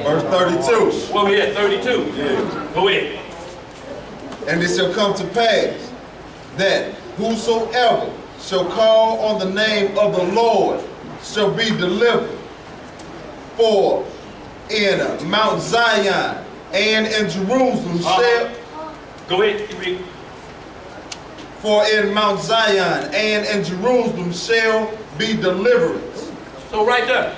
Verse 32. Where we at? 32. Yeah. Go ahead. And it shall come to pass that whosoever shall call on the name of the Lord shall be delivered. For in Mount Zion and in Jerusalem shall... Go ahead, read. For in Mount Zion and in Jerusalem shall be deliverance. So right there.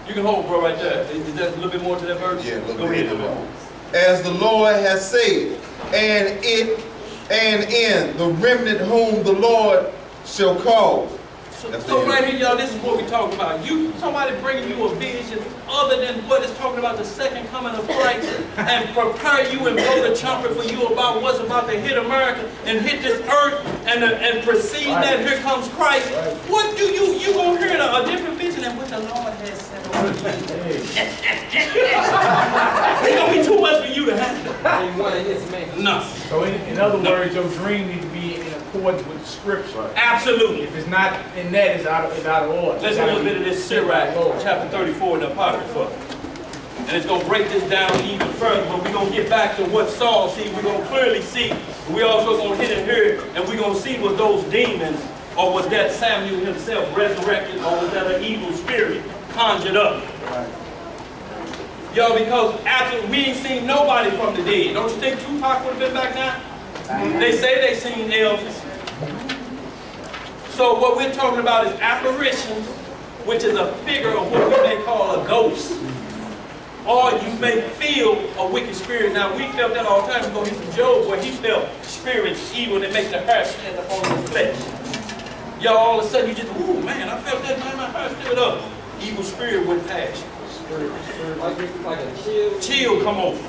You can hold, bro, right there. Is that a little bit more to that verse? Yeah, a little Go bit ahead. more. As the Lord has said, and in the remnant whom the Lord shall call. So right here, y'all, this is what we're talking about. Somebody bringing you a vision other than what is talking about the second coming of Christ and prepare you and blow the trumpet for you about what's about to hit America and hit this earth and precede that here comes Christ. What do you gonna hear a different vision than what the Lord has said over you? It's gonna be too much for you to handle. No. So in other words, your dream needs to be in accordance with the scripture. Absolutely. If it's not in that, it's out of order. Let's do a little bit of this Sirach, chapter 34 in the Apocrypha. And it's going to break this down even further, but we're going to get back to what Saul see. We're going to clearly see. We're also going to hit it here, and we're going to see was those demons, or was that Samuel himself resurrected, or was that an evil spirit conjured up? Y'all, because after we ain't seen nobody from the dead. Don't you think Tupac would have been back now? They say they seen Elvis. So what we're talking about is apparitions, which is a figure of what we may call a ghost. Or you may feel a wicked spirit. Now, we felt that all the time. We're going to hear some Job where he felt spirits evil that make the hair stand up on his flesh. Y'all, all of a sudden, you just, ooh, man, I felt that, man, my hair stood up. Evil spirit would pass. Like a Chill come over.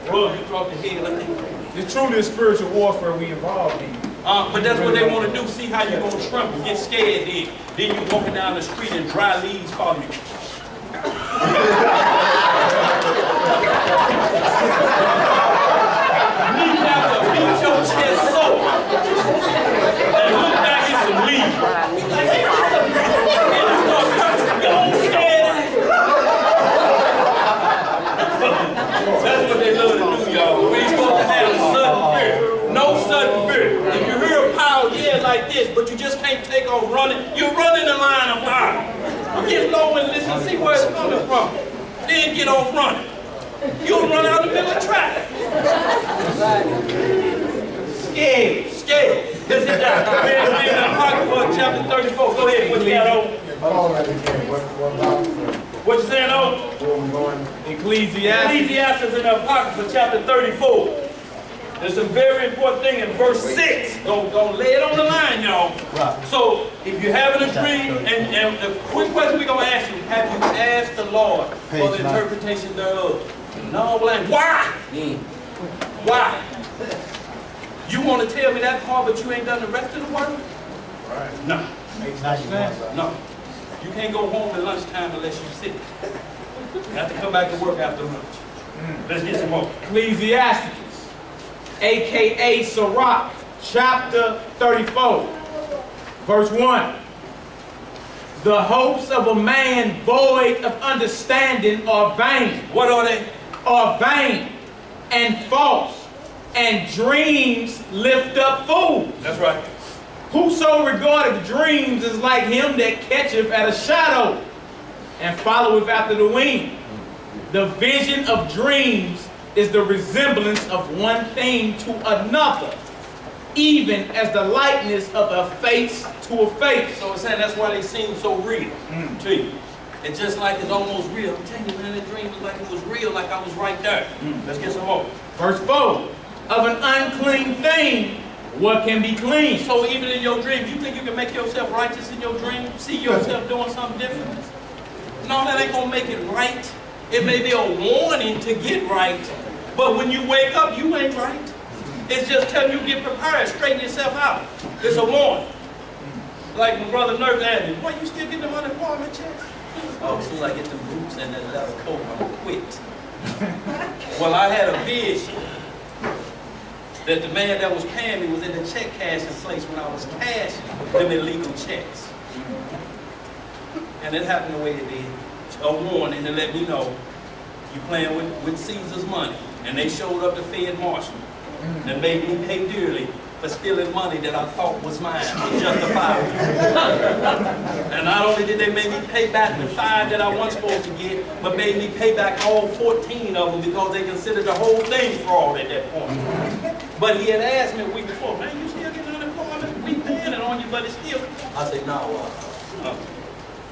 Bro, you drop your head like that. It's truly a spiritual warfare we involved in. But that's what they want to do. See how you're going to tremble, get scared then you're walking down the street and dry leaves follow you. You have to beat your chest so and look back at some leaves. And you start cursing your own scared. That's what they love to do, y'all. We ain't supposed to have sudden fear. No sudden fear. If you hear a power yell like this, but you just can't take off running, you're running the line of fire. Get low and listen, see where it's coming from. Then get off running. You'll run out in the middle of traffic. Scared. Scared. Let's sit down. We're in the Apocrypha, chapter 34. Go ahead. What you got on? What you saying on? Ecclesiastes. Ecclesiastes in the Apocrypha, chapter 34. There's a very important thing in verse 6. Don't lay it on the line, y'all. Right. So, if you're having a dream, and the quick question we're going to ask you, have you asked the Lord for the interpretation thereof? No, blank. Why? Why? You want to tell me that part, but you ain't done the rest of the work? Right. No. Makes no sense. No. You can't go home at lunchtime unless you sit. You have to come back to work after lunch. Let's get some more. Ecclesiastes, a.k.a. Sirach, chapter 34, verse 1. The hopes of a man void of understanding are vain. What are they? Are vain and false, and dreams lift up fools. That's right. Whoso regardeth dreams is like him that catcheth at a shadow, and followeth after the wind. The vision of dreams is the resemblance of one thing to another, even as the likeness of a face to a face. So it's saying that's why they seem so real to you. It's just like it's almost real. I'm telling you, man, the dream was like it was real, like I was right there. Let's get some more. Verse 4. Of an unclean thing, what can be clean? So even in your dreams, you think you can make yourself righteous in your dream? See yourself doing something different? No, that ain't gonna make it right. It may be a warning to get right, but when you wake up, you ain't right. It's just telling you get prepared, straighten yourself out. It's a warning. Like my brother Nurse asked me, why you still getting them unemployment checks? Oh, as soon as I get the boots and that leather coat, I'm gonna quit. Well, I had a vision that the man that was paying me was in the check cashing place when I was cashing them illegal checks. And it happened the way it did. A warning to let me know You playing with Caesar's money. And they showed up to Fed Marshal and made me pay dearly for stealing money that I thought was mine to justify it. And not only did they make me pay back the 5 that I wasn't supposed to get, but made me pay back all 14 of them because they considered the whole thing fraud at that point. But he had asked me a week before, man, you still getting unemployment? We paying it on you, but it's still. I said, no,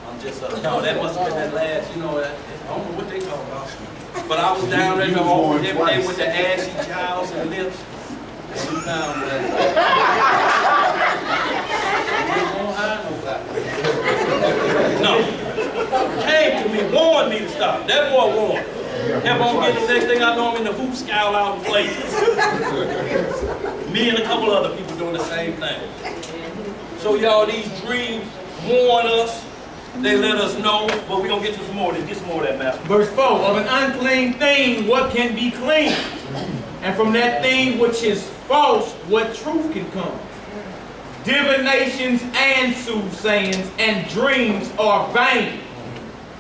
I'm just, no, that must have been that last, you know, I don't know what they talk about. But I was down there in the office every day with the ashy jowls and lips. And we found that. No. Came to me, warned me to stop. That boy warned. Kept on getting the next thing I know, I'm in the hoop scowl out in places. Me and a couple other people doing the same thing. So y'all, these dreams warn us. They let us know, but we're going to get to some more. Get some more of that, Master. Verse 4, of an unclean thing, what can be clean? And from that thing which is false, what truth can come? Divinations and soothsayings and dreams are vain,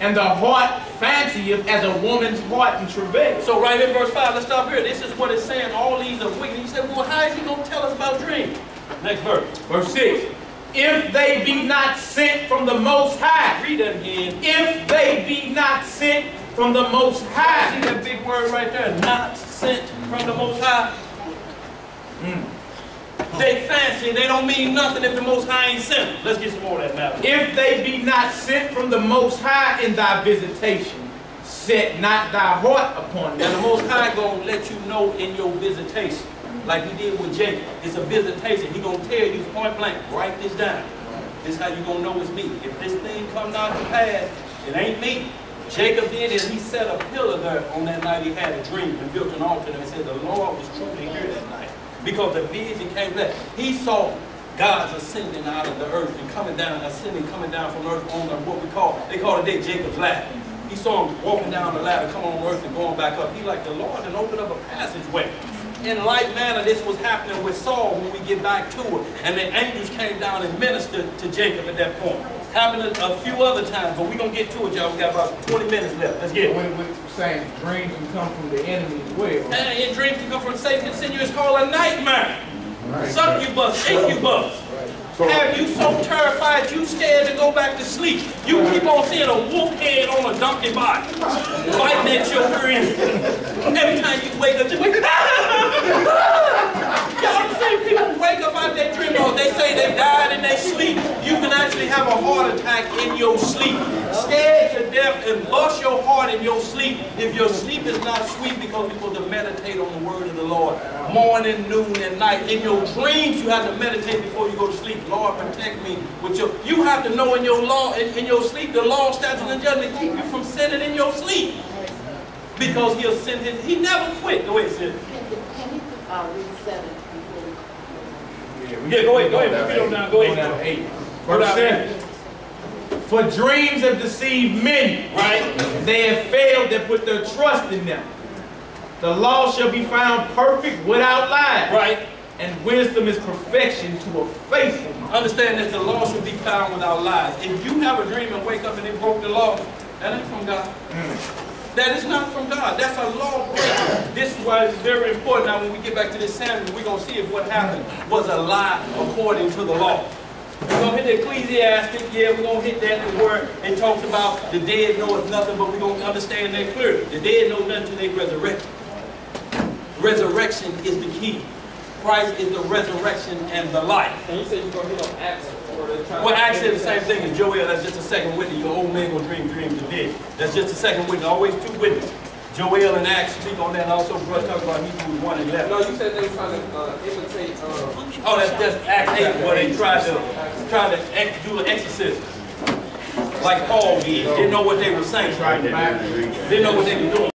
and the heart fancieth as a woman's heart in travail. So right in verse 5, let's stop here. This is what it's saying. All these are wicked. You say, well, how is he going to tell us about dreams? Next verse. Verse 6. If they be not sent from the Most High. Read that again. If they be not sent from the Most High. See that big word right there? Not sent from the Most High. They fancy. They don't mean nothing if the Most High ain't sent them. Let's get some more of that matter. If they be not sent from the Most High in thy visitation, set not thy heart upon them. And the Most High going to let you know in your visitation. Like he did with Jacob. It's a visitation. He's going to tell you point blank, write this down. This is how you're going to know it's me. If this thing comes out to pass, it ain't me. Jacob did it. He set a pillar there on that night. He had a dream and built an altar and said the Lord was truly here that night. Because the vision came back. He saw God's ascending out of the earth and coming down, coming down from earth on what we call, they call today Jacob's ladder. He saw him walking down the ladder, coming on earth and going back up. He like the Lord and opened up a passageway. In like manner, this was happening with Saul when we get back to it. And the angels came down and ministered to Jacob at that point. Happened a few other times, but we're going to get to it, y'all. We got about 20 minutes left. Let's get it. When we're saying dreams can come from the enemy as well. And dreams can come from Satan. It's called a nightmare. Right. Succubus, incubus. Have you so terrified you scared to go back to sleep? You keep on seeing a wolf head on a donkey body, fighting at your grin. Every time you wake up, just wake Y'all the same people wake up out their dream, or they say they died in their sleep. You can actually have a heart attack in your sleep. Scared to death and bust your heart in your sleep. If your sleep is not sweet, because you're supposed to meditate on the word of the Lord. Morning, noon, and night. In your dreams, you have to meditate before you go to sleep. Lord, protect me with your. You have to know in your law, in your sleep, the law, statutes, and judgment keep you from sinning in your sleep. Because he'll send his. He never quit. Go ahead, Sid. Can you read 7? Yeah, go ahead. Go ahead. 8. Verse 7. For dreams have deceived many. Right. They have failed that put their trust in them. The law shall be found perfect without lies. Right. And wisdom is perfection to a faithful man. Understand that the law should be found without lies. If you have a dream and wake up and they broke the law, that ain't from God. That is not from God. That's a law breaker. This is why it's very important. Now, when we get back to this Samuel, we're going to see if what happened was a lie according to the law. We're going to hit the Ecclesiastic. Yeah, we're going to hit that, the word. It talks about the dead knoweth nothing, but we're going to understand that clearly. The dead know nothing until they resurrect. Resurrection is the key. Christ is the resurrection and the life. And you said you're going to hit on Acts. Well, Acts said the same thing as Joel. That's just a second witness. Your old man gonna dream dreams of dead. That's just a second witness. Always two witnesses. Joel and Acts speak on that. And also, brother, talk about Hebrews 1:11. No, you said they were trying to imitate. Oh, that's Acts 8, where they tried to do an exorcism, like Paul did. Didn't know what they were saying. Didn't know what they were doing.